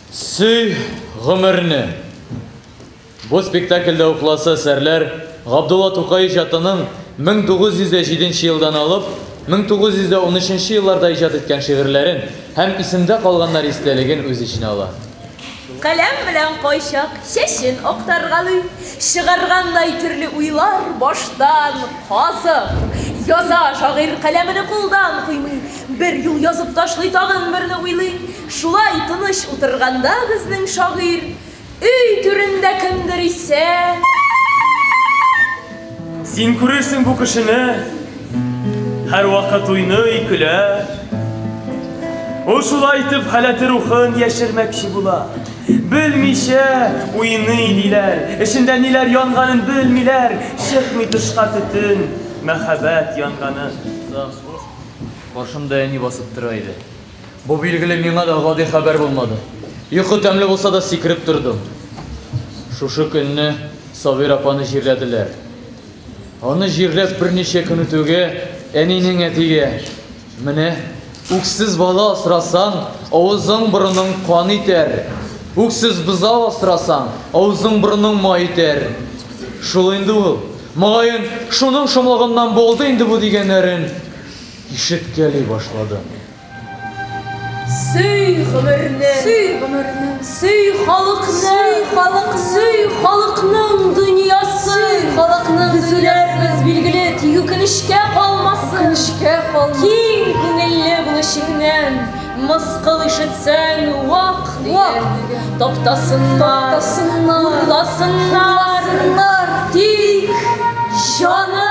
Сөй ғұмырны. Бұл спектакльді ұқласы сәрлер Ғабдулла Тукай ижатының 1907 елдан алып, 1913 елларда ижат еткен шиғырларын һәм исемдә қалғаннар истәлеген үз ішіне ала. Каләм белән кайчак чәчен актаргалый, чыгаргандай төрле уйлар баштан казып. Яза шагыйрь каләмене кулдан куймый, бер юл язып ташлый тагын берне уйлый. Шулай тыныч утырганда безнең шагыйрь өй түрендә кемдер исә. Син күрерсең бу кешене, һәр вакыт уйный, көлә. Ул шулай итеп халәте рухын яшермәкче була. Белмичә уйный диләр, эчендә ниләр янганын белмиләр, чыкмый тышка төтен, мәхәббәт янганын. Каршымда әни басып тора иде. Бу билгеле миңа да гади хәбәр булмады. Йокы тәмле булса да сикереп тордым. Шушы көнне Сабир апаны җирләделәр. Аны җирләп берничә көн үтүгә әнинең әтигә: "Менә үксез бала асрасаң, авызың борының кан итәр. Үксез бызау асрасаң, авызың борының май итәр." Шул инде ул. Мөгаен шуның шомлыгыннан булды инде бу дигәннәрен ишеткәли башладым. Сөй гомерне, сөй халыкның дөньясы, безләр билгеле тию көнешкә калмасын. Киң күңелле булышыңнан мыскыл ишетсәң вак дигән. Таптасыннар, урласыннар, тик җаны